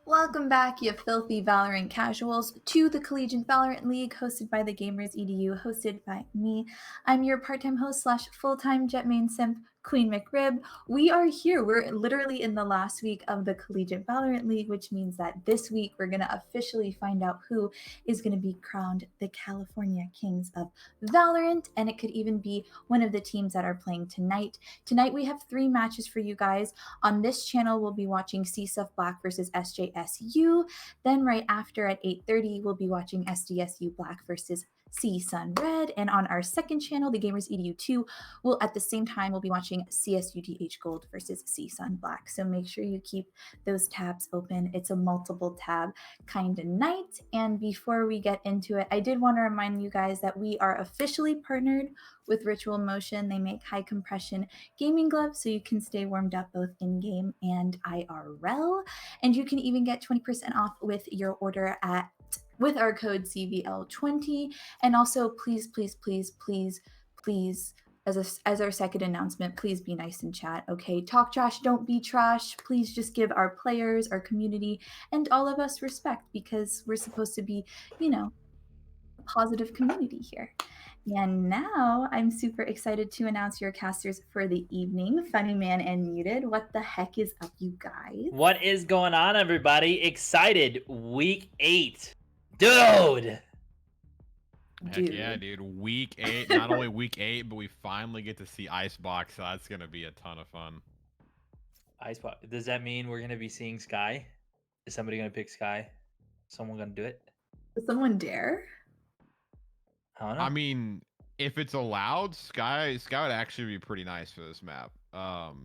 Welcome back, you filthy Valorant casuals, to the Collegiate Valorant League, hosted by the Gamers EDU, hosted by me. I'm your part-time host / full-time Jetmain simp, Queen McRib. We are here. We're literally in the last week of the Collegiate Valorant League, which means that this week we're going to officially find out who is going to be crowned the California Kings of Valorant, and it could even be one of the teams that are playing tonight. Tonight we have 3 matches for you guys. On this channel, we'll be watching CSUF Black versus SJSU. Then right after at 8:30, we'll be watching SJSU Black versus C-Sun Red. And on our second channel, the Gamers EDU 2, at the same time, we'll be watching CSUDH Gold versus C-Sun Black. So make sure you keep those tabs open. It's a multiple tab kind of night. And before we get into it, I did want to remind you guys that we are officially partnered with Ritual Motion. They make high compression gaming gloves so you can stay warmed up both in-game and IRL. And you can even get 20% off with your order with our code CVL20. And also, please, as our second announcement, please be nice in chat, okay? Talk trash, don't be trash. Please just give our players, our community, and all of us respect, because we're supposed to be, a positive community here. And now I'm super excited to announce your casters for the evening. Funny Man and Muted, what the heck is up, you guys? What is going on, everybody? Excited. Week 8. Dude! Heck yeah, dude. Week 8. Not only week 8, but we finally get to see Icebox, so that's going to be a ton of fun. Icebox. Does that mean we're going to be seeing Sky? Is somebody going to pick Sky? Someone going to do it? Does someone dare? I don't know. I mean, if it's allowed, Sky would actually be pretty nice for this map. So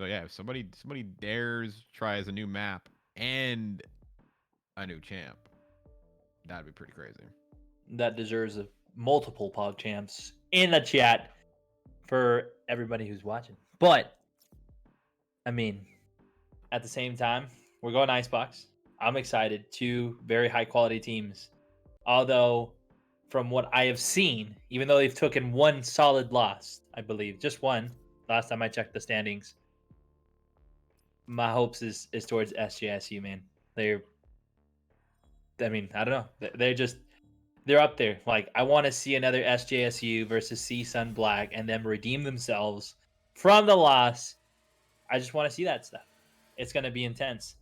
yeah, if somebody dares tries a new map and a new champ, that'd be pretty crazy. That deserves multiple pog champs in the chat for everybody who's watching. But, I mean, at the same time, we're going Icebox. I'm excited. 2 very high quality teams. Although, from what I have seen, even though they've taken 1 solid loss, I believe, just 1, last time I checked the standings, my hopes is towards SJSU, man. I don't know. They're up there. Like, I want to see another SJSU versus C-Sun Black and them redeem themselves from the loss. I just want to see that stuff. It's going to be intense.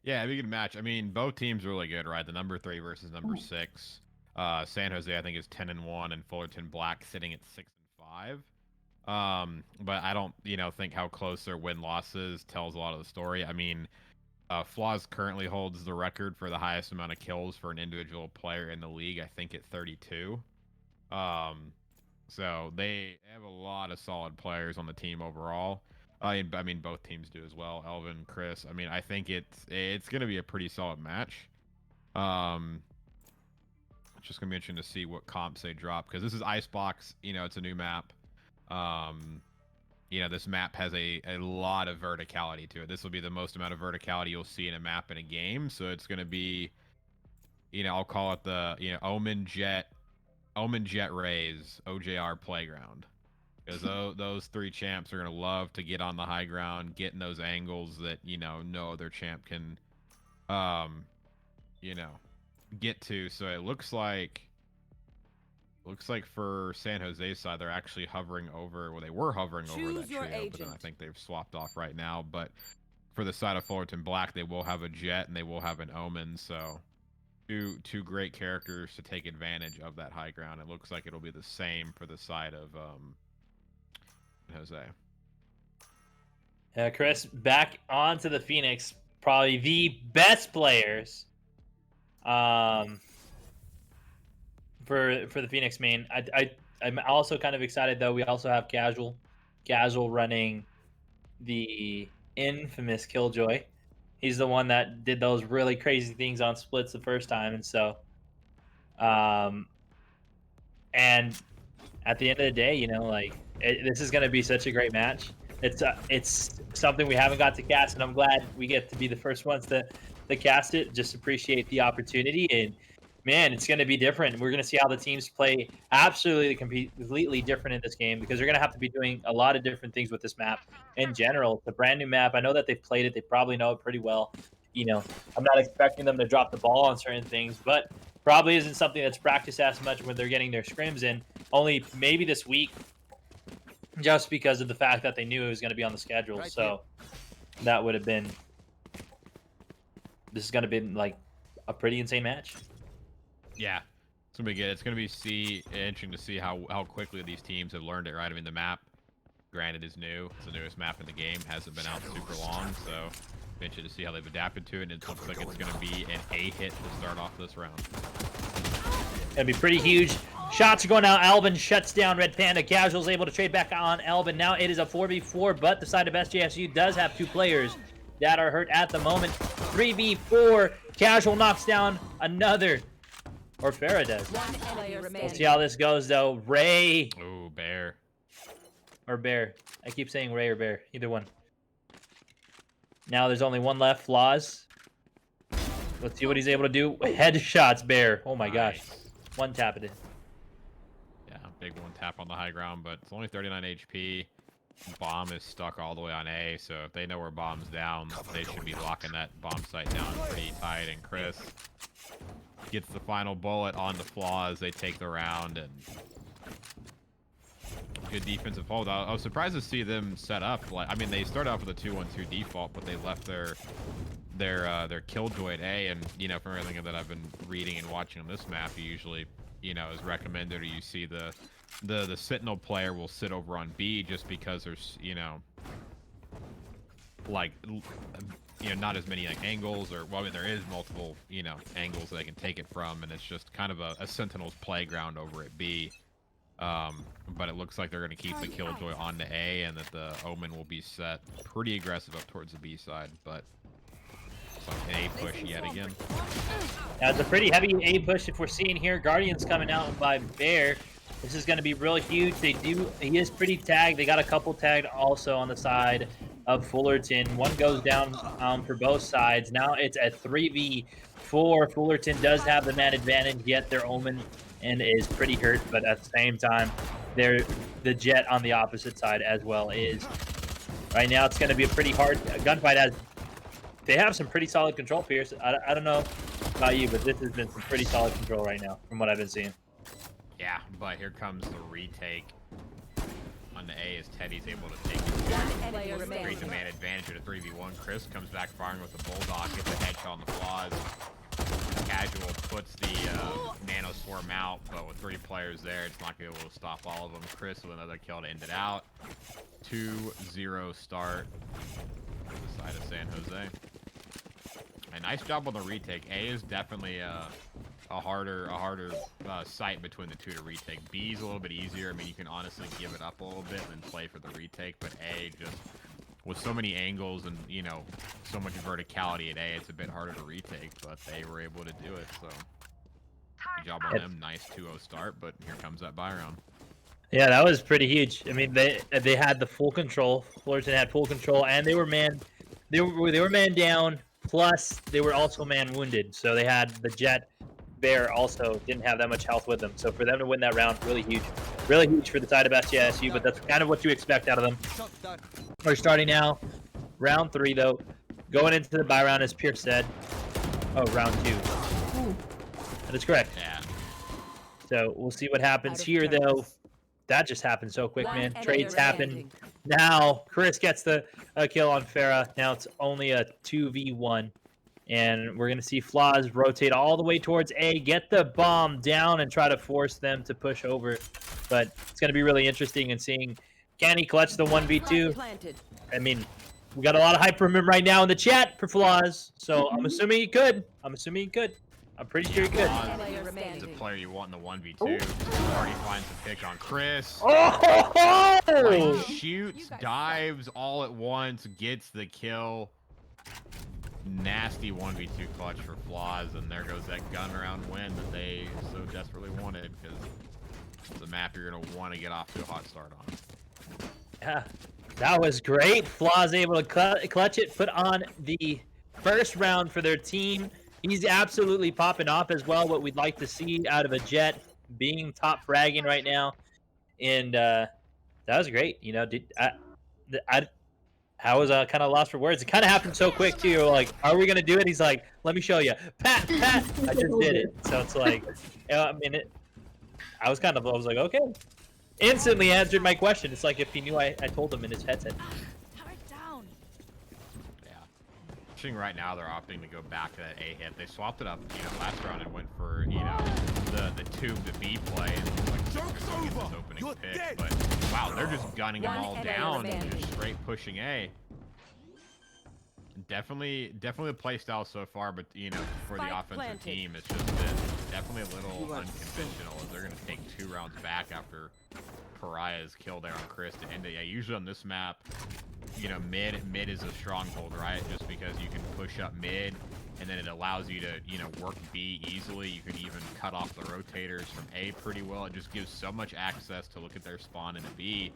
Yeah, it'd be a good match. I mean, both teams are really good, right? The number 3 versus number 6. San Jose, I think, is 10-1, and Fullerton Black sitting at 6-5. But I don't, think how close their win-loss is tells a lot of the story. I mean, Flaws currently holds the record for the highest amount of kills for an individual player in the league, I think at 32. So they have a lot of solid players on the team overall. I mean, both teams do as well. Elvin, Chris. I mean, I think it's going to be a pretty solid match. It's just going to be interesting to see what comps they drop, because this is Icebox. It's a new map. This map has a lot of verticality to it. This will be the most amount of verticality you'll see in a map in a game. So it's going to be, I'll call it the, Omen Jet Rays, OJR playground. Because those 3 champs are going to love to get on the high ground, get in those angles that, no other champ can, get to. So it looks like for San Jose's side, they're actually hovering over, well, they were hovering over that trio, but then I think they've swapped off right now. But for the side of Fullerton Black, they will have a Jet and they will have an Omen. So two great characters to take advantage of that high ground. It looks like it'll be the same for the side of Jose. Yeah, Chris, back onto the Phoenix. Probably the best players for the Phoenix main. I'm also kind of excited, though. We also have Casual running the infamous Killjoy. He's the one that did those really crazy things on splits the first time, and so and at the end of the day, this is going to be such a great match. It's something we haven't got to cast, and I'm glad we get to be the first ones to cast it. Just appreciate the opportunity, and man, it's going to be different. We're going to see how the teams play absolutely completely different in this game because they're going to have to be doing a lot of different things with this map in general. It's a brand new map. I know that they've played it. They probably know it pretty well. You know, I'm not expecting them to drop the ball on certain things, but probably isn't something that's practiced as much when they're getting their scrims in. Only maybe this week, just because of the fact that they knew it was going to be on the schedule. So that would have been. This is going to be like a pretty insane match. Yeah, it's gonna be good. It's gonna be interesting to see how quickly these teams have learned it. Right, I mean the map, granted, is new. It's the newest map in the game. Hasn't been out super long, so interested to see how they've adapted to it. And it looks like it's gonna be an A hit to start off this round. Gonna be pretty huge. Shots are going out. Albin shuts down Red Panda. Casual's able to trade back on Albin. Now it is a 4v4, but the side of SJSU does have 2 players that are hurt at the moment. 3v4. Casual knocks down another. Or Farah does. We'll see how this goes, though. Ray. Ooh, Bear. Or Bear. I keep saying Ray or Bear. Either one. Now there's only one left. Flaws. Let's see what he's able to do. Headshots, Bear. Oh my gosh. One tap it in. Yeah, big one tap on the high ground, but it's only 39 HP. Bomb is stuck all the way on A, so if they know where bomb's down, they should be locking that bomb site down pretty tight. And Chris gets the final bullet on the Flaws. They take the round, and good defensive hold. I was surprised to see them set up. Like, I mean, they started off with a 2-1-2 default, but they left their killjoy at A. And you know, from everything that I've been reading and watching on this map, you usually, you know, is recommended, or you see the Sentinel player will sit over on B just because there's, you know, like, you know, not as many like angles, or well, I mean, there is multiple, you know, angles that they can take it from, and it's just kind of a Sentinel's playground over at B. But it looks like they're going to keep the Killjoy on to A, and that the Omen will be set pretty aggressive up towards the B side. But an A push yet again. Now it's a pretty heavy A push if we're seeing here. Guardians coming out by Bear. This is going to be really huge. He is pretty tagged. They got a couple tagged also on the side of Fullerton. One goes down for both sides. Now it's a 3v4. Fullerton does have the man advantage, yet their Omen and is pretty hurt, but at the same time, the Jet on the opposite side as well is. Right now, it's going to be a pretty hard gunfight as they have some pretty solid control, Pierce. I don't know about you, but this has been some pretty solid control right now from what I've been seeing. Yeah, but here comes the retake on the A as Teddy's able to take it. Create the man advantage at a 3v1. Chris comes back firing with the Bulldog, gets a headshot on the Flaws. Casual puts the Nano Swarm out, but with 3 players there, it's not going to be able to stop all of them. Chris with another kill to end it out. 2-0 start on the side of San Jose. A nice job on the retake. A is definitely a harder sight between the two to retake. B is a little bit easier. I mean, you can honestly give it up a little bit and then play for the retake, but A just, with so many angles and, you know, so much verticality at A, it's a bit harder to retake, but they were able to do it, so good job on them. Nice 2-0 start, but here comes that buy round. Yeah, that was pretty huge. I mean, they had the full control. Fullerton had full control, and they were man down, plus they were also man wounded. So they had the Jet. Bear also didn't have that much health with them. So for them to win that round, really huge for the side of SJSU, but that's kind of what you expect out of them. We're starting now, round 3 though. Going into the buy round, as Pierce said. Oh, round 2. Ooh. That is correct. Yeah. So we'll see what happens here though. That just happened so quick, man. Trades happen. Now Chris gets the kill on Farah. Now it's only a 2v1. And we're going to see Flaws rotate all the way towards A, get the bomb down, and try to force them to push over. But it's going to be really interesting in seeing, can he clutch the 1v2? I mean, we got a lot of hype from him right now in the chat for Flaws. So I'm assuming he could. I'm pretty sure he could. He's a player you want in the 1v2. Already finds the pick on Chris. Oh! Like, shoots, dives all at once, gets the kill. Nasty 1v2 clutch for Flaws, and there goes that gun around win that they so desperately wanted, because it's a map you're going to want to get off to a hot start on. Yeah, that was great. Flaws able to clutch it, put on the first round for their team. He's absolutely popping off as well. What we'd like to see out of a Jet being top fragging right now, and that was great. You know, I was kind of lost for words. It kind of happened so quick too. Like, are we gonna do it? He's like, let me show you. Pat, pat. I just did it. So it's like, I mean, I was like, okay. Instantly answered my question. It's like if he knew I told him in his headset. Yeah. Right now, they're opting to go back to that A hit. They swapped it up, last round and went for, the tube to B play and like this opening pick. But wow, they're just gunning them all down and just straight pushing A. Definitely the play style so far, but for the offensive team, it's just been definitely a little unconventional. As they're gonna take 2 rounds back after Pariah's kill there on Chris to end it. Yeah, usually on this map, mid is a stronghold, right? Just because you can push up mid, and then it allows you to, work B easily. You can even cut off the rotators from A pretty well. It just gives so much access to look at their spawn into B.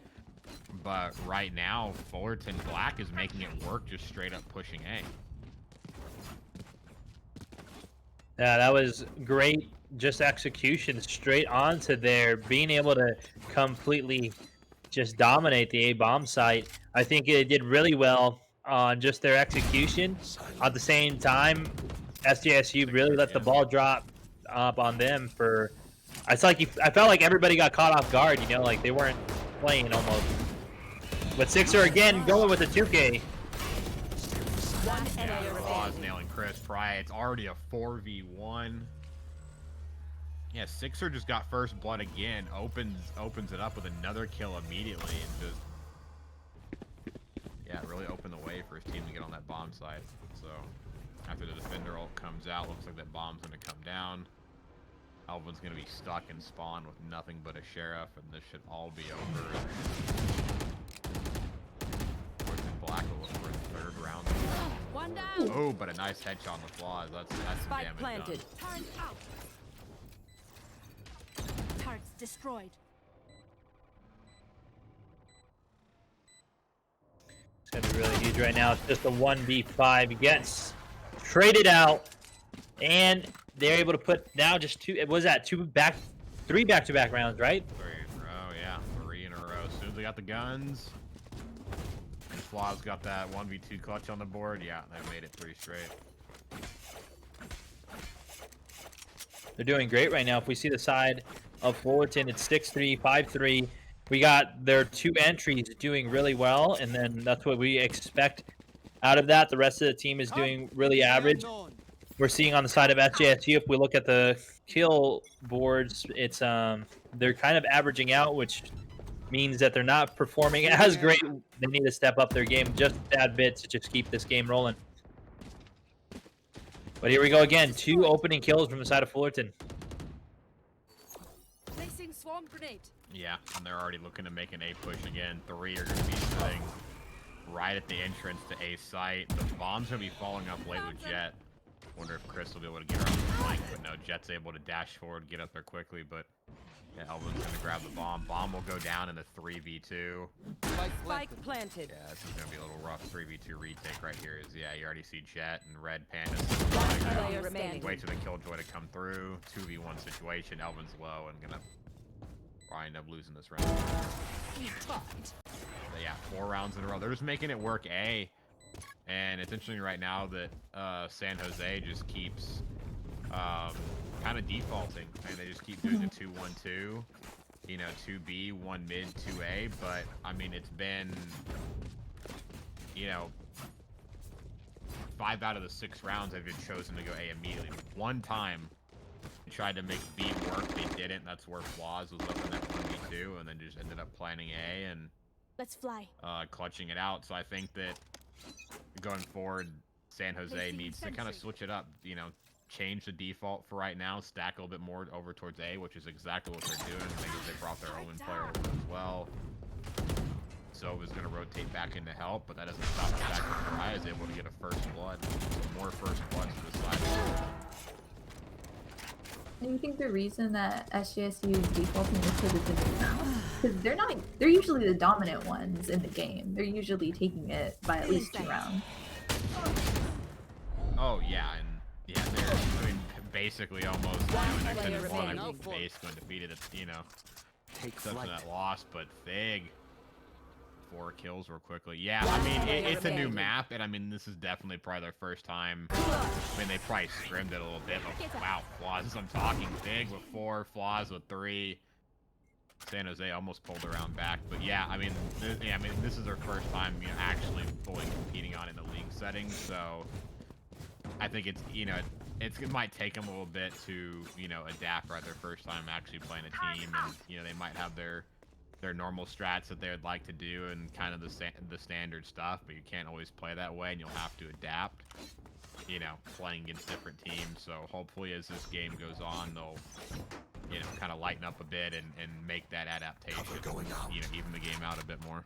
But right now, Fullerton Black is making it work, just straight up pushing A. Yeah, that was great. Just execution straight onto there, being able to completely just dominate the A bomb site. I think it did really well on just their execution. At the same time, SJSU really let the ball drop up on them for. I felt like everybody got caught off guard. Like they weren't playing almost. But Sixer again going with the 2K. Claws nailing Chris Pariah. It's already a 4v1. Yeah, Sixer just got first blood again. Opens it up with another kill immediately and just really opened the way for his team to get on that bomb site. So after the defender ult comes out, looks like that bomb's gonna come down. Alvin's gonna be stuck in spawn with nothing but a sheriff, and this should all be over. Black will look for the 3rd round. One down. Oh, but a nice headshot on the flaws. That's some damage planted. done. Turn out. Turrets destroyed. It's gonna be really huge right now. It's just a 1v5. Gets traded out, and they're able to put now just 2. It was that 3 back-to-back rounds, right? 3 in a row, yeah, 3 in a row. As soon as they got the guns. Flaws got that 1v2 clutch on the board. Yeah, they made it 3 straight. They're doing great right now. If we see the side of Fullerton, it's 6-3, 5-3. We got their 2 entries doing really well, and then that's what we expect out of that. The rest of the team is doing really average. We're seeing on the side of SJSU, if we look at the kill boards, it's they're kind of averaging out, which means that they're not performing as great. They need to step up their game just a tad bit to just keep this game rolling. But here we go again. 2 opening kills from the side of Fullerton. Placing swarm grenade. Yeah, and they're already looking to make an A push again. 3 are going to be sitting right at the entrance to A site. The bomb's going to be falling up late with Jet. Wonder if Chris will be able to get her on the flank, but no, Jet's able to dash forward, get up there quickly, but yeah, Elvin's gonna grab the bomb. Bomb will go down in a 3v2. Spike planted. Yeah, this is gonna be a little rough 3v2 retake right here. You already see Jet and Red Panda. Wait for the Killjoy to come through. 2v1 situation. Elvin's low and gonna probably end up losing this round. But yeah, 4 rounds in a row. They're just making it work A. And it's interesting right now that San Jose just keeps kind of defaulting, and they just keep doing the 2-1-2, 2B, 1 mid, 2A. But I mean, it's been 5 out of the 6 rounds they've been chosen to go A immediately. One time they tried to make B work, they didn't. That's where Flaws was up in that 1v2, and then just ended up planning A and let's fly. Clutching it out. So I think that going forward, San Jose needs to kind of switch it up, change the default for right now, stack a little bit more over towards A, which is exactly what they're doing. I think they brought their own player over as well. Sova's going to rotate back in to help, but that doesn't stop the fact that Pariah is able to get a first blood. More first bloods to the side. Do you think the reason that SJSU is defaulting is because it's in the mouth? Because they're usually the dominant ones in the game. They're usually taking it by at least 2 rounds. Oh yeah, and Yeah, they're, I mean, basically almost, you know, an player extended one, remaining. basically undefeated, you know, Take except for flight. that loss, but Fig, 4 kills real quickly. Yeah, I mean, it's a new map, and I mean, this is definitely probably their first time. I mean, they probably scrimmed it a little bit, but wow, Flaws, I'm talking Fig with 4, Flaws with 3. San Jose almost pulled around back, but yeah, I mean, this is their first time, you know, actually fully competing on in the league setting, so I think it's, you know, it might take them a little bit to, you know, adapt right their first time actually playing a team, and you know, they might have their normal strats that they would like to do and kind of the standard stuff, but you can't always play that way, and you'll have to adapt, you know, playing against different teams. So hopefully as this game goes on, they'll, you know, kind of lighten up a bit and make that adaptation, you know, even the game out a bit more.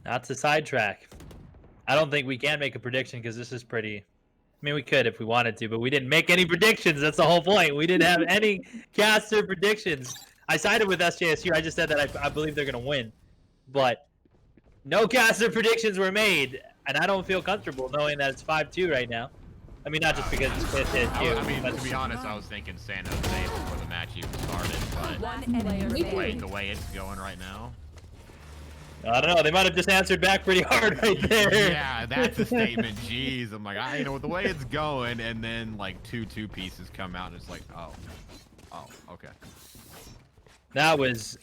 Not to sidetrack. I don't think we can make a prediction because this is pretty. I mean, we could if we wanted to, but we didn't make any predictions. That's the whole point. We didn't have any caster predictions. I sided with SJSU. I just said that I believe they're going to win. But no caster predictions were made, and I don't feel comfortable knowing that it's 5-2 right now. I mean, not just because it's SJSU. I mean, but to be honest, I was thinking San Jose before the match even started, but One player remaining. the way it's going right now. I don't know. They might have just answered back pretty hard right there. Yeah, that's a statement. Jeez, I'm like, you know, with the way it's going, and then like two pieces come out, and it's like, oh, okay. That was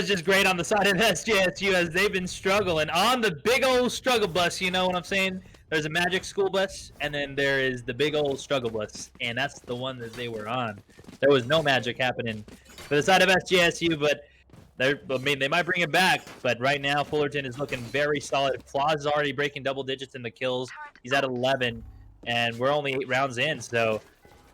just great on the side of SJSU as they've been struggling on the big old struggle bus. You know what I'm saying? There's a Magic school bus, and then there is the big old struggle bus, and that's the one that they were on. There was no magic happening for the side of SJSU, but I mean, they might bring it back, but right now Fullerton is looking very solid. Flaws is already breaking double digits in the kills. He's at 11, and we're only 8 rounds in, so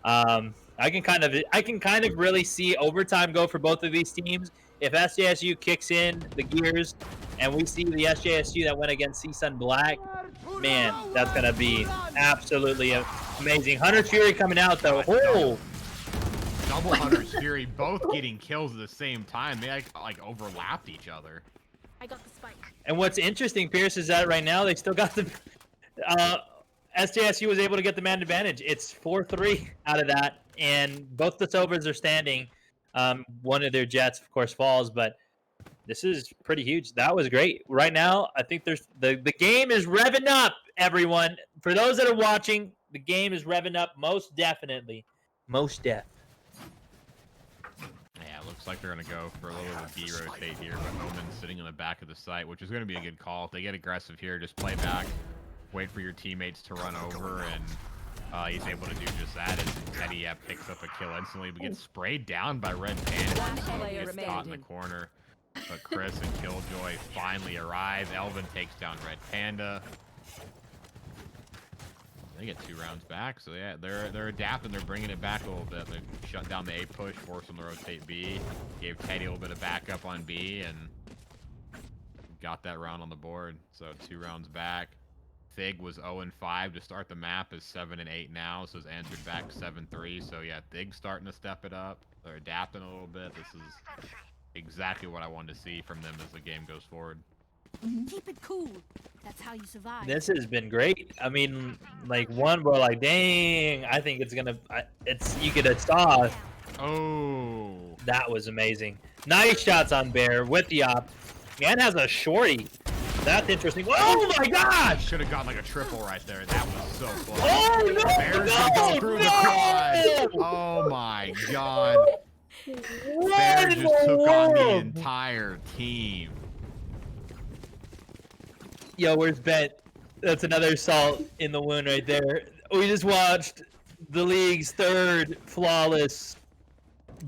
I can kind of really see overtime go for both of these teams. If SJSU kicks in the gears, and we see the SJSU that went against CSUN Black, man, that's gonna be absolutely amazing. Hunter's Fury coming out though. Oh. Double Hunter's Fury, both getting kills at the same time. They like overlapped each other. I got the spike. And what's interesting, Pierce, is that right now they still got the SJSU was able to get the man advantage. It's 4-3 out of that, and both the Sobers are standing. One of their Jets, of course, falls, but this is pretty huge. That was great. Right now, I think there's the game is revving up, everyone. For those that are watching, the game is revving up most definitely. Most def. Yeah, it looks like they're going to go for a little B rotate here, but Omen's sitting on the back of the site, which is going to be a good call. If they get aggressive here, just play back, wait for your teammates to run over, and he's able to do just that as Teddy picks up a kill instantly, but gets sprayed down by Red Panda. One So player gets caught in the remaining. corner. But Chris and Killjoy finally arrive. Elvin takes down Red Panda. They get 2 rounds back, so yeah, they're adapting. They're bringing it back a little bit. They shut down the A push, forced them to rotate B, gave Teddy a little bit of backup on B, and got that round on the board. So 2 rounds back. Fig was 0-5 to start the map, is 7-8 now, so has answered back 7-3. So yeah, Fig's starting to step it up. They're adapting a little bit. This is exactly what I wanted to see from them as the game goes forward. Keep it cool. That's how you survive. This has been great. I mean, like one, we're like, dang, I think it's gonna. You could have saw Oh, that was amazing. Nice shots on Bear with the op. Man has a shorty. That's interesting. Oh my gosh! should have got like a triple right there. That was so close. Oh no! Bears gonna go through the quad. Oh my god. Bear What in just the took on the world? entire team. Yo, where's Ben? That's another salt in the wound right there. We just watched the league's 3rd flawless,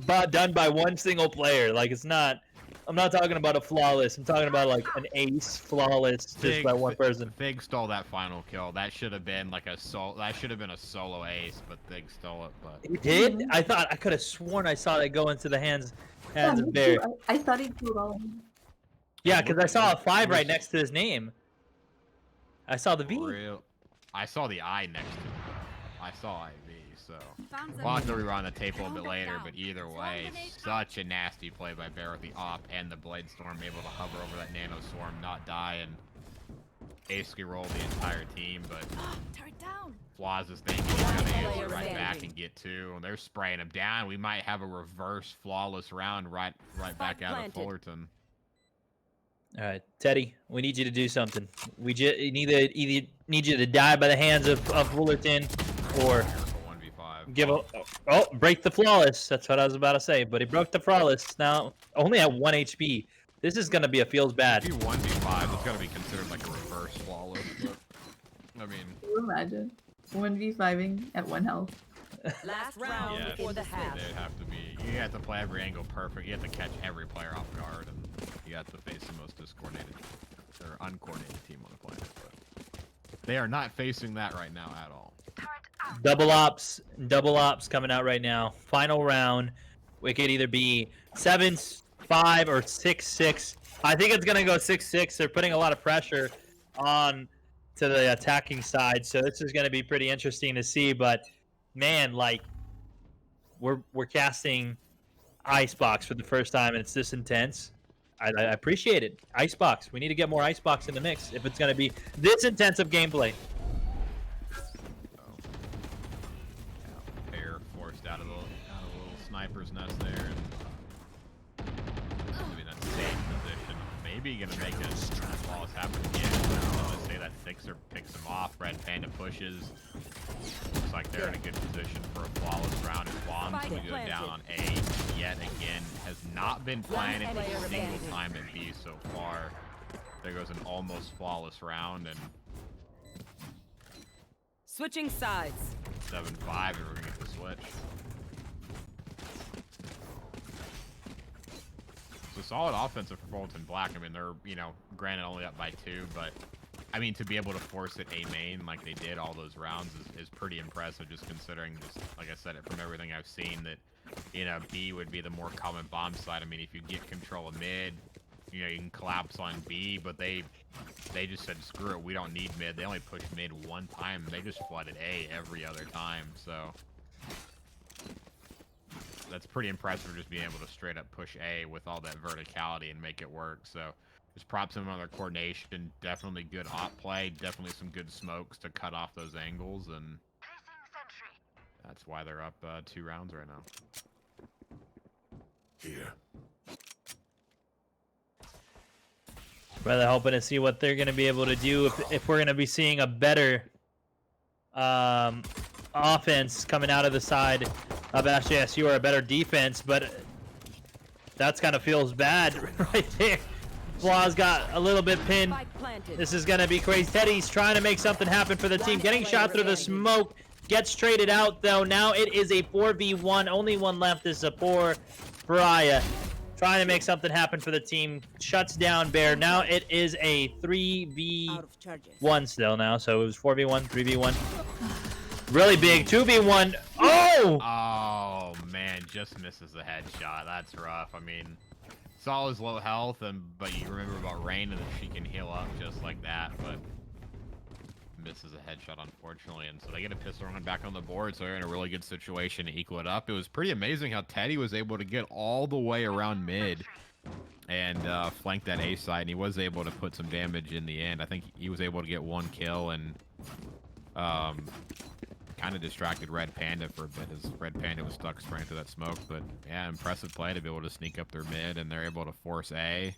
done by one single player. Like it's not. I'm not talking about a flawless. I'm talking about like an ace flawless just by one person. Fig stole that final kill. That should have been like a that should have been a solo ace, but Fig stole it. But He did? I thought I could have sworn I saw that go into the hands of Bear. I thought he killed all of them. Yeah, because I saw a 5 right next to his name. I saw the V. I saw the I next to it. I saw IV, so Found we'll have to something. rerun the tape a little bit later, but either way, such a nasty play by Bear with the op and the Blade Storm, able to hover over that Nano Swarm, not die, and basically roll the entire team, but Turret down. Flaws is thinking he's gonna answer right back and get 2, and they're spraying him down. We might have a reverse flawless round right back out of Fullerton. All right, Teddy, we need you to do something. We either need you to die by the hands of Fullerton, or 1v5. give a break the flawless. That's what I was about to say, but he broke the flawless. Now only at 1 HP. This is gonna be a feels bad. If you 1v5, it's gonna be considered like a reverse flawless. But, I mean, Can you imagine 1v5ing at 1 health? Last round yeah, before the half. they'd have to be. You have to play every angle perfect. You have to catch every player off guard, and you have to face the most discoordinated or uncoordinated team on the planet. But they are not facing that right now at all. Double ops coming out right now. Final round. It could either be 7-5 or 6-6. I think it's gonna go 6-6. They're putting a lot of pressure on to the attacking side, so this is gonna be pretty interesting to see. But man, like we're casting Icebox for the first time, and it's this intense. I appreciate it. Icebox. We need to get more Icebox in the mix if it's gonna be this intensive gameplay. Bear forced out of the little sniper's nest there, and maybe that safe position. Maybe gonna make a flawless happen again. I'm gonna say that Sixer picks him off. Red Panda pushes. Looks like they're in a good position for a flawless round. And Qualms will go down on A yet again. Has not been planted a single time at B so far. There goes an almost flawless round, and Switching sides. 7-5, and we're gonna get the switch. So solid offensive for Fullerton Black. I mean, they're, you know, granted only up by 2, but I mean, to be able to force it A main like they did all those rounds is pretty impressive, just considering, just like I said, from everything I've seen, that, you know, B would be the more common bomb side. I mean, if you get control of mid, you know, you can collapse on B, but they just said, screw it, we don't need mid. They only pushed mid one time. They just flooded A every other time, so that's pretty impressive, just being able to straight up push A with all that verticality and make it work. So just props them on their coordination. Definitely good op play. Definitely some good smokes to cut off those angles, and that's why they're up 2 rounds right now. Here. Rather hoping to see what they're going to be able to do, if we're going to be seeing a better offense coming out of the side of SJSU, or a better defense, but that's kind of feels bad right there. Flaws got a little bit pinned. This is going to be crazy. Teddy's trying to make something happen for the team. Getting shot through the smoke. Gets traded out, though. Now it is a 4v1. Only one left is a poor Pariah. Trying to make something happen for the team. Shuts down Bear. Now it is a 3v1 still now. So it was 4v1, 3v1. Really big. 2v1. Oh! Oh, man. Just misses the headshot. That's rough. I mean, saw his low health, but you remember about Rain, and she can heal up just like that, but misses a headshot, unfortunately, and so they get a pistol round back on the board, so they're in a really good situation to equal it up. It was pretty amazing how Teddy was able to get all the way around mid and flank that A side, and he was able to put some damage in the end. I think he was able to get 1 kill and kind of distracted Red Panda for a bit, as Red Panda was stuck spraying through that smoke. But yeah, impressive play to be able to sneak up their mid, and they're able to force A.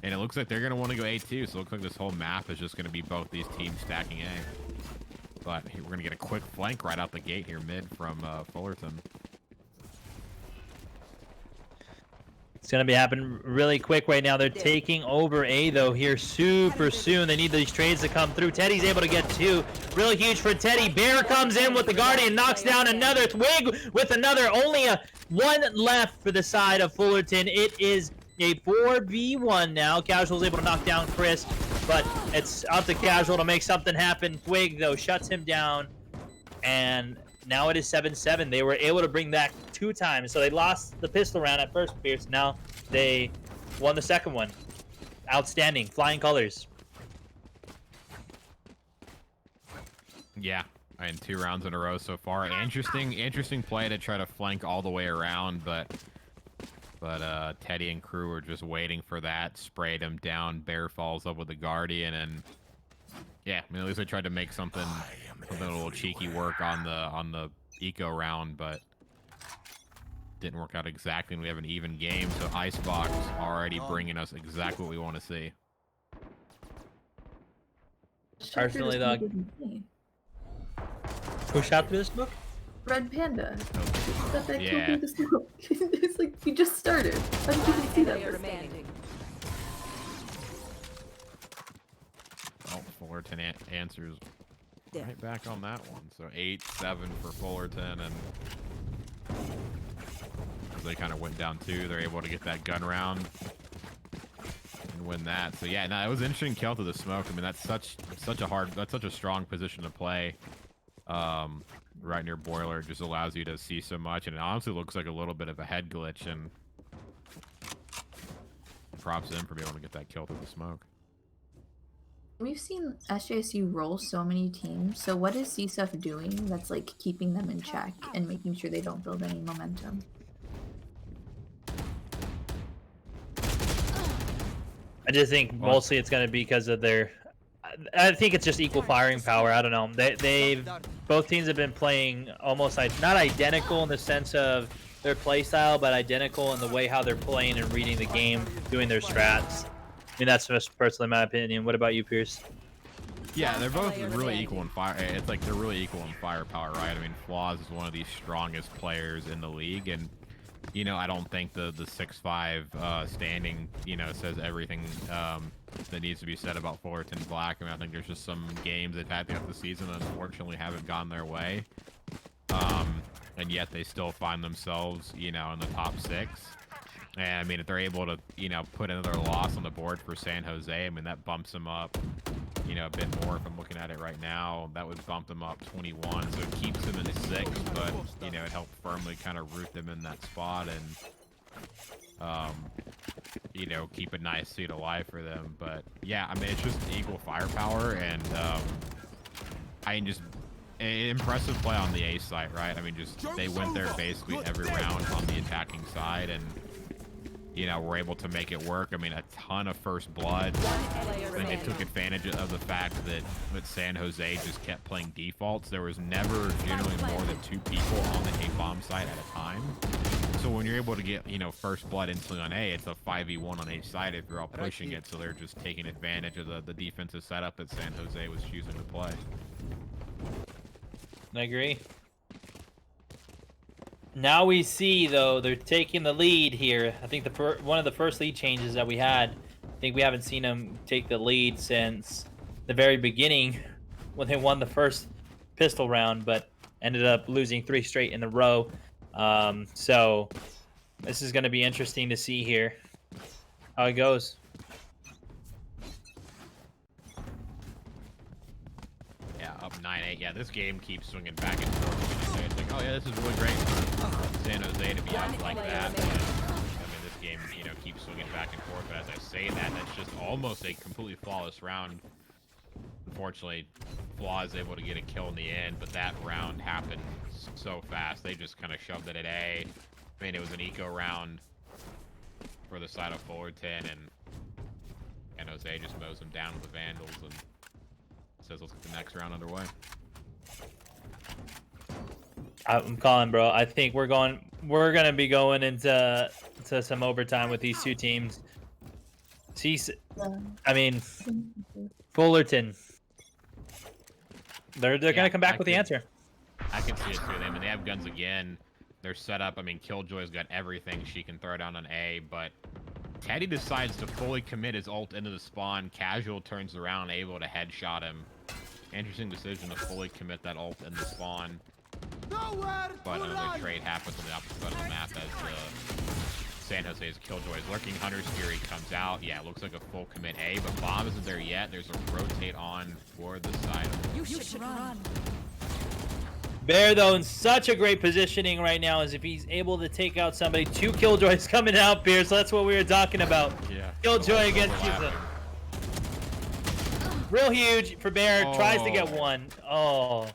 And it looks like they're going to want to go A too, so it looks like this whole map is just going to be both these teams stacking A. But we're going to get a quick flank right out the gate here mid from Fullerton. It's going to be happening really quick right now. They're taking over A, though, here super soon. They need these trades to come through. Teddy's able to get 2. Really huge for Teddy. Bear comes in with the Guardian, knocks down another. Twig with another. Only a 1 left for the side of Fullerton. It is a 4v1 now. Casual's able to knock down Chris, but it's up to Casual to make something happen. Twig, though, shuts him down, and now it is 7-7. They were able to bring back 2 times, so they lost the pistol round at first, Pierce. Now they won the second one. Outstanding. Flying colors. Yeah, and 2 rounds in a row so far. Interesting play to try to flank all the way around, but Teddy and crew were just waiting for that. Sprayed him down. Bear falls up with the Guardian, and Yeah, I mean, at least they tried to make something a little cheeky work on the eco round, but didn't work out exactly. And we have an even game, so Icebox already bringing us exactly what we want to see. Personally, though, who shot through the smoke? Red Panda. That killed Yeah. through the smoke. It's like we just started. How did you even see that? Player first? standing. Oh, Fullerton answers right back on that one. So 8-7 for Fullerton, and as they kind of went down 2, they're able to get that gun round and win that. So yeah, no, it was an interesting kill to the smoke. I mean, that's such a strong position to play. Right near boiler, it just allows you to see so much, and it honestly looks like a little bit of a head glitch. And props to him for being able to get that kill through the smoke. We've seen SJSU roll so many teams. So what is CSUF doing that's like keeping them in check and making sure they don't build any momentum? I just think mostly it's going to be because of their. I think it's just equal firing power. I don't know. Both teams have been playing almost like not identical in the sense of their play style, but identical in the way how they're playing and reading the game, doing their strats. I mean, that's just personally my opinion. What about you, Pierce? Yeah, they're both really equal in fire. It's like they're really equal in firepower, right? I mean, Flaws is one of the strongest players in the league, and you know, I don't think the 6'5" standing, you know, says everything that needs to be said about Fullerton Black. I mean, I think there's just some games they've had throughout the season that unfortunately haven't gone their way, and yet they still find themselves, you know, in the top 6. And I mean, if they're able to, you know, put another loss on the board for San Jose, I mean, that bumps them up, you know, a bit more. If I'm looking at it right now, that would bump them up 21. So it keeps them in 6, but, you know, it helped firmly kind of root them in that spot and, you know, keep a nice seat alive for them. But yeah, I mean, it's just equal firepower, and I just impressive play on the A side, right? I mean, just they went there basically every round on the attacking side, and you know, we're able to make it work. I mean, a ton of first blood. I think they took advantage of the fact that San Jose just kept playing defaults. There was never generally more than 2 people on the A-bomb site at a time. So when you're able to get, you know, first blood instantly on A, it's a 5v1 on each side if you're all pushing it. So they're just taking advantage of the defensive setup that San Jose was choosing to play. I agree. Now we see, though, they're taking the lead here. I think one of the first lead changes that we had, I think we haven't seen them take the lead since the very beginning when they won the first pistol round, but ended up losing 3 straight in a row. So this is going to be interesting to see here how it goes. Yeah, up 9-8. Yeah, this game keeps swinging back and forth. It's like, oh yeah, this is really great for San Jose to be up like that. But, I mean, this game, you know, keeps swinging back and forth. But as I say that, that's just almost a completely flawless round. Unfortunately, Flaw is able to get a kill in the end, but that round happened so fast. They just kind of shoved it at A. I mean, it was an eco round for the side of Fullerton, and Jose just mows them down with the Vandals and says, let's get the next round underway. I'm calling, bro. I think we're gonna be going into some overtime with these 2 teams. I mean, Fullerton. They're gonna come back with the answer. I can see it too. I mean, they have guns again. They're set up. I mean, Killjoy's got everything she can throw down on A, but Teddy decides to fully commit his ult into the spawn. Casual turns around, able to headshot him. Interesting decision to fully commit that ult in the spawn. But another trade happens on the opposite side of the map as San Jose's Killjoy's lurking. Hunter's Fury comes out. Yeah, it looks like a full commit A, but Bomb isn't there yet. There's a rotate on for the side. You should run. Bear, though, in such a great positioning right now, as if he's able to take out somebody. 2 Killjoys coming out, Bear, so that's what we were talking about. Yeah. Killjoy against Kiza. Real huge for Bear. Tries to get 1. Oh.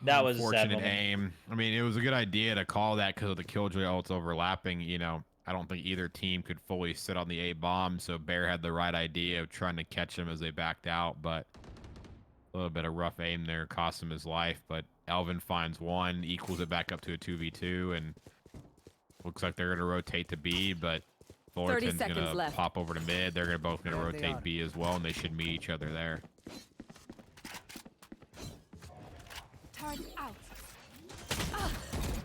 That was a sad unfortunate aim. I mean, it was a good idea to call that because of the Killjoy ults overlapping. You know, I don't think either team could fully sit on the A bomb, so Bear had the right idea of trying to catch him as they backed out. But A little bit of rough aim there cost him his life, but Elvin finds one, equals it back up to a 2v2, and looks like they're going to rotate to B, but Fullerton's going seconds to left. pop over to mid. They're both going to There they rotate are. B as well, and they should meet each other there. Turret out.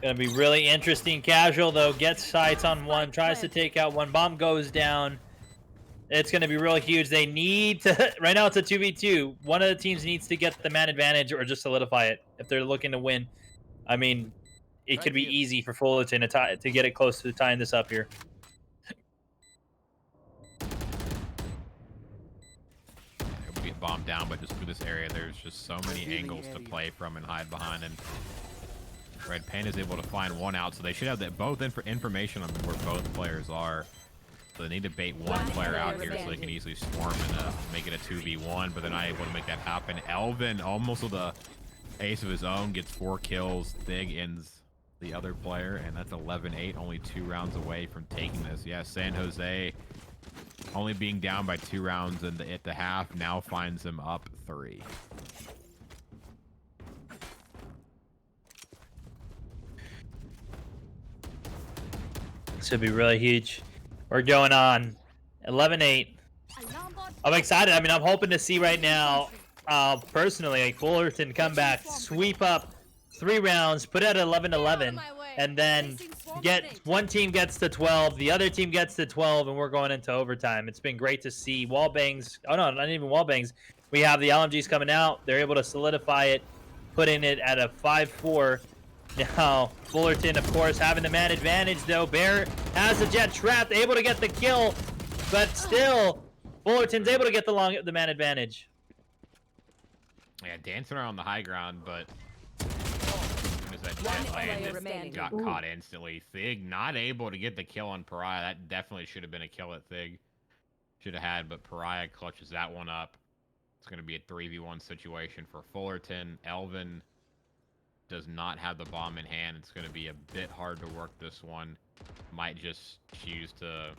Gonna be really interesting. Casual though gets sights on one, tries to take out one. Bomb goes down. It's gonna be real huge. They need to. Right now it's a 2v2. One of the teams needs to get the man advantage or just solidify it if they're looking to win. I mean, it could be easy for Fullerton to get it close to tying this up here. We get bombed down, but just through this area, there's just so many angles to play from and hide behind. And Red Pain is able to find one out, so they should have that both information on where both players are. So they need to bait one player out here so they can easily swarm and make it a 2v1, but they're not able to make that happen. Elvin, almost with a ace of his own, gets 4 kills. Thig ends the other player, and that's 11-8, only 2 rounds away from taking this. Yeah, San Jose, only being down by 2 rounds at the half, now finds them up 3. This would be really huge. We're going on 11-8. I'm excited. I mean, I'm hoping to see right now, personally, like Fullerton come back, sweep up 3 rounds, put it at 11-11, and then one team gets to 12, the other team gets to 12, and we're going into overtime. It's been great to see wall bangs. Oh no, not even wall bangs. We have the LMGs coming out. They're able to solidify it, putting it at a 5-4. Now, Fullerton, of course, having the man advantage, though. Bear has the jet trapped, able to get the kill, but still, Fullerton's able to get the man advantage. Yeah, dancing around the high ground, but as that jet landed, got caught instantly. Thig not able to get the kill on Pariah. That definitely should have been a kill at Thig. Should have had, but Pariah clutches that one up. It's going to be a 3v1 situation for Fullerton. Elvin does not have the bomb in hand. It's going to be a bit hard to work this one. Might just choose to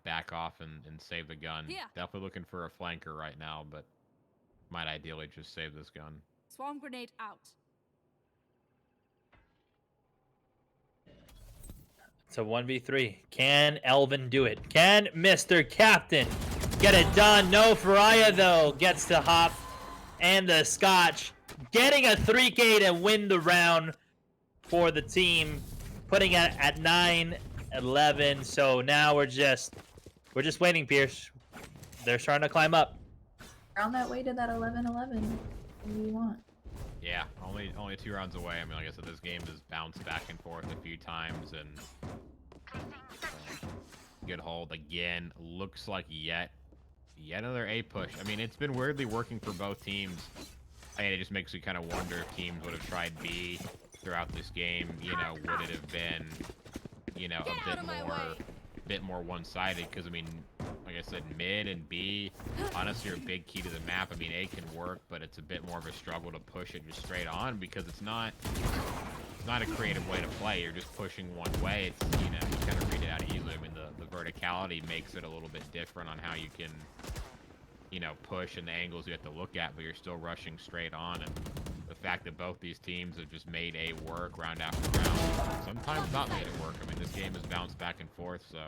back off and save the gun. Yeah. Definitely looking for a flanker right now, but might ideally just save this gun. Swarm grenade out. It's a 1v3. Can Elvin do it? Can Mr. Captain get it done? No, Pariah, though, gets to hop and the scotch, getting a 3K to win the round for the team, putting it at 9-11. So now we're just waiting, Pierce. They're starting to climb up. We're on that way to that 11-11. What do you want? Yeah, only 2 rounds away. I mean, like I said, this game has bounced back and forth a few times, and good hold again. Looks like yet another A push. I mean, it's been weirdly working for both teams. I mean, it just makes me kind of wonder if teams would have tried B throughout this game. You know, would it have been, you know, a bit more one-sided? Because I mean, like I said, mid and B honestly are a big key to the map. I mean, A can work, but it's a bit more of a struggle to push it just straight on because it's not a creative way to play. You're just pushing one way. It's, you know, you kind of read it out easily. I mean, the verticality makes it a little bit different on how you can, you know, push and the angles you have to look at, but you're still rushing straight on. And the fact that both these teams have just made A work round after round, sometimes not made it work. I mean, this game has bounced back and forth, so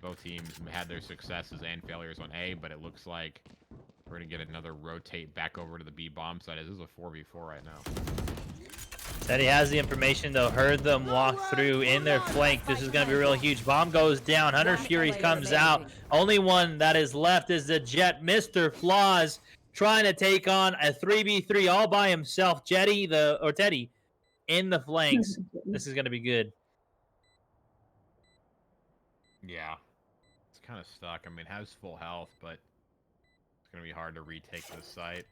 both teams had their successes and failures on A, but it looks like we're going to get another rotate back over to the B bomb side. This is a 4v4 right now. Said he has the information, though. Heard them walk through in their flank. This is going to be real huge. Bomb goes down. Hunter Fury comes out. Only one that is left is the Jet. Mr. Flaws trying to take on a 3v3 all by himself. Teddy in the flanks. This is going to be good. Yeah. It's kind of stuck. I mean, it has full health, but it's going to be hard to retake this site.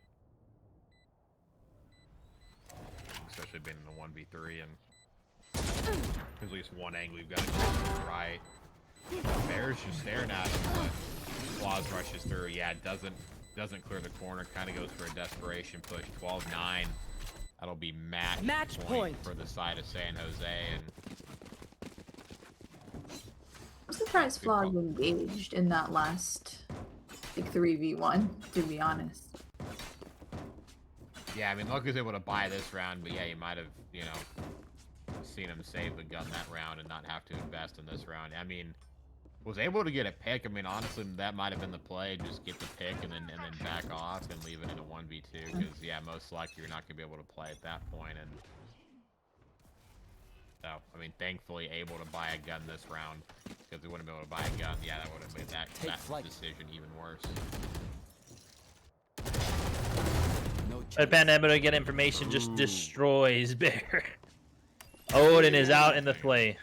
Especially being in the 1v3, and there's at least one angle you've got to go to the right. Bear's just staring at him, but Flaws rushes through. Yeah, it doesn't clear the corner. Kind of goes for a desperation push. 12-9. That'll be match point for the side of San Jose. And I'm surprised Flaws engaged in that last like 3v1, to be honest. Yeah, I mean, Luck was able to buy this round, but yeah, you might have, you know, seen him save the gun that round and not have to invest in this round. I mean, was able to get a pick. I mean, honestly, that might have been the play. Just get the pick and then back off and leave it in a 1v2. Because yeah, most likely you're not gonna be able to play at that point. And so, I mean, thankfully able to buy a gun this round, because we wouldn't be able to buy a gun. Yeah, that would have made that decision even worse. But Pandemic to get information just destroys Bear. Odin is out in the play.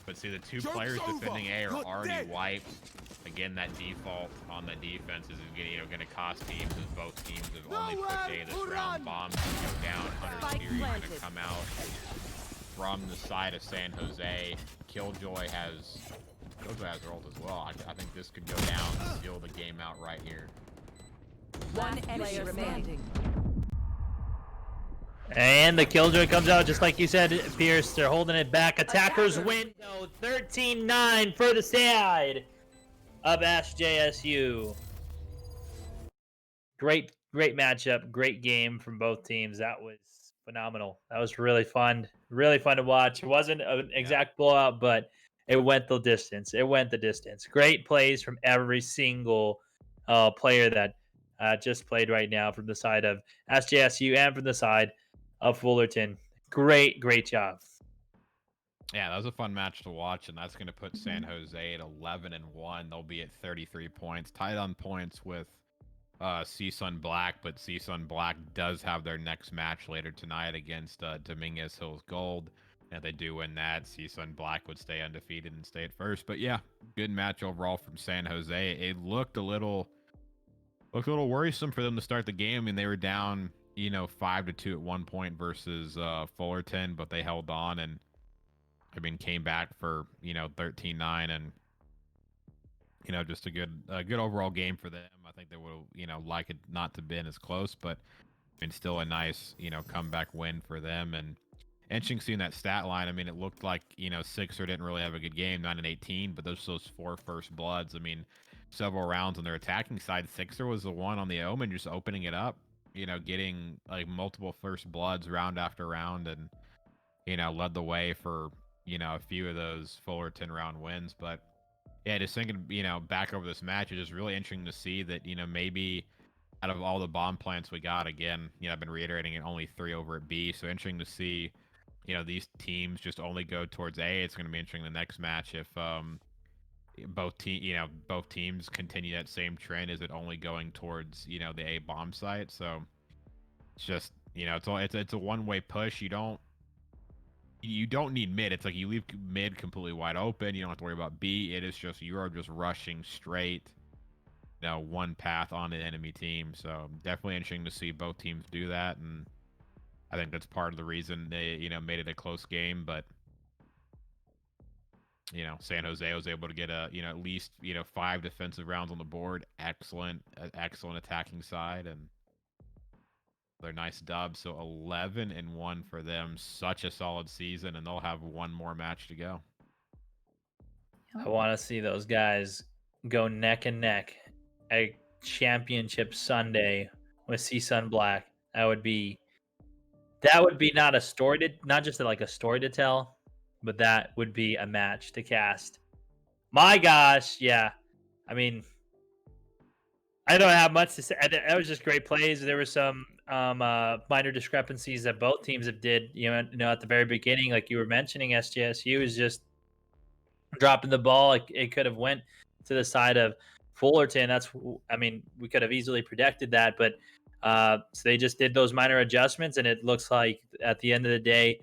But see, the two players defending A are already wiped. Again, that default on the defense is going to cost teams, as both teams have only pushed A this round. Bombs go down. Hunter's Fury going to come out from the side of San Jose. Killjoy has ult as well. I think this could go down and seal the game out right here. One enemy remaining. And the Killjoy comes out just like you said, Pierce. They're holding it back. Attackers win, though. 13-9 for the side of SJSU. Great matchup. Great game from both teams. That was phenomenal. That was really fun. Really fun to watch. It wasn't an exact blowout, but it went the distance. Great plays from every single player that just played right now from the side of SJSU and from the side of Fullerton. Great job. Yeah, that was a fun match to watch, and that's going to put San Jose at 11-1. They'll be at 33 points, tied on points with CSUN Black, but CSUN Black does have their next match later tonight against Dominguez Hills Gold. And if they do win that, CSUN Black would stay undefeated and stay at first. But yeah, good match overall from San Jose. It looked a little worrisome for them to start the game. I mean, they were down, 5-2 at one point versus Fullerton, but they held on and, I mean, came back for 13-9 and just a good overall game for them. I think they would like it not to been as close, but I mean, still a nice comeback win for them. And interesting seeing that stat line. I mean, it looked like Sixer didn't really have a good game, 9-18, but those 4 first bloods. I mean, several rounds on their attacking side, Sixer was the one on the Omen just opening it up, getting like multiple first bloods round after round, and led the way for a few of those Fullerton round wins. But yeah, just thinking back over this match, it's just really interesting to see that maybe out of all the bomb plants we got, again, I've been reiterating it, only 3 over at B. So interesting to see these teams just only go towards A. It's going to be interesting the next match if both teams continue that same trend. Is it only going towards the A bomb site? So it's just it's a one-way push. You don't need mid. It's like you leave mid completely wide open. You don't have to worry about B. It is just you are just rushing straight one path on the enemy team. So definitely interesting to see both teams do that, and I think that's part of the reason they made it a close game. But San Jose was able to get at least 5 defensive rounds on the board. Excellent attacking side, and they're nice dub. So 11-1 for them. Such a solid season, and they'll have one more match to go. I want to see those guys go neck and neck at Championship Sunday with CSUN Black. That would be not a story not just like a story to tell, but that would be a match to cast. My gosh, yeah. I mean, I don't have much to say. That was just great plays. There were some minor discrepancies that both teams have did. At the very beginning, like you were mentioning, SJSU is just dropping the ball. It could have went to the side of Fullerton. We could have easily predicted that, but so they just did those minor adjustments, and it looks like at the end of the day,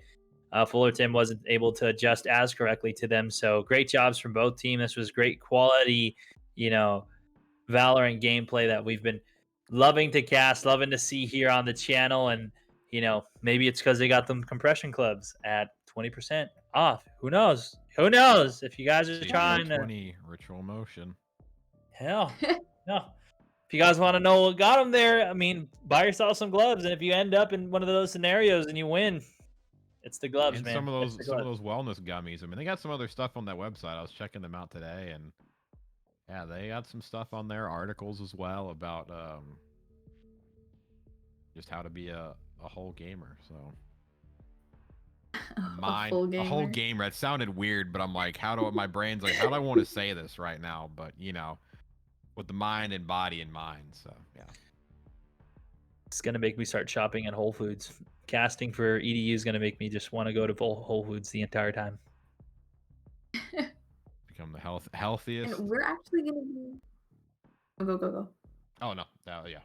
Fullerton wasn't able to adjust as correctly to them. So great jobs from both teams. This was great quality, Valorant gameplay that we've been loving to cast, loving to see here on the channel. And, maybe it's because they got them compression clubs at 20% off. Who knows? If you guys are trying to 20 ritual motion. Hell, no. If you guys want to know what got them there, I mean, buy yourself some gloves. And if you end up in one of those scenarios and you win, it's the gloves, and man. Some of those wellness gummies. I mean, they got some other stuff on that website. I was checking them out today, and Yeah, they got some stuff on their articles as well about just how to be a whole gamer. So A a whole gamer. gamer. That sounded weird, but I'm like, my brain's like, how do I want to say this right now? But with the mind and body in mind. So yeah. It's gonna make me start shopping at Whole Foods. Casting for EDU is gonna make me just want to go to Whole Foods the entire time. Become the healthiest. And we're actually gonna be go. Oh no, yeah.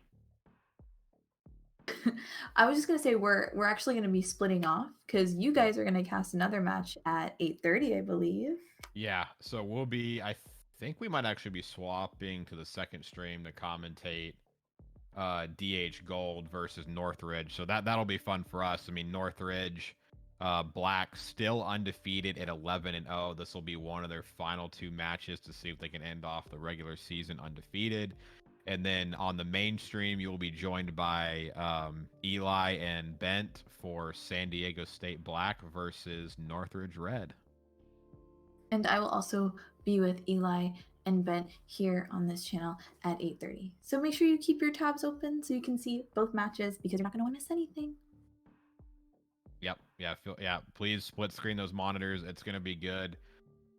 I was just gonna say we're actually gonna be splitting off because you guys are gonna cast another match at 8:30, I believe. Yeah, so we'll be. I think we might actually be swapping to the second stream to commentate DH Gold versus Northridge. So that'll be fun for us. I mean, Northridge, Black still undefeated at 11-0. This will be one of their final 2 matches to see if they can end off the regular season undefeated. And then on the mainstream, you will be joined by Eli and Bent for San Diego State Black versus Northridge Red. And I will also be with Eli and Bent here on this channel at 8:30. So make sure you keep your tabs open so you can see both matches because you're not going to want to miss anything. Yep. Yeah. Please split screen those monitors. It's going to be good.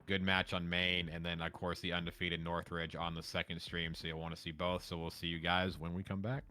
Good match on main, and then of course the undefeated Northridge on the second stream. So you'll want to see both. So we'll see you guys when we come back.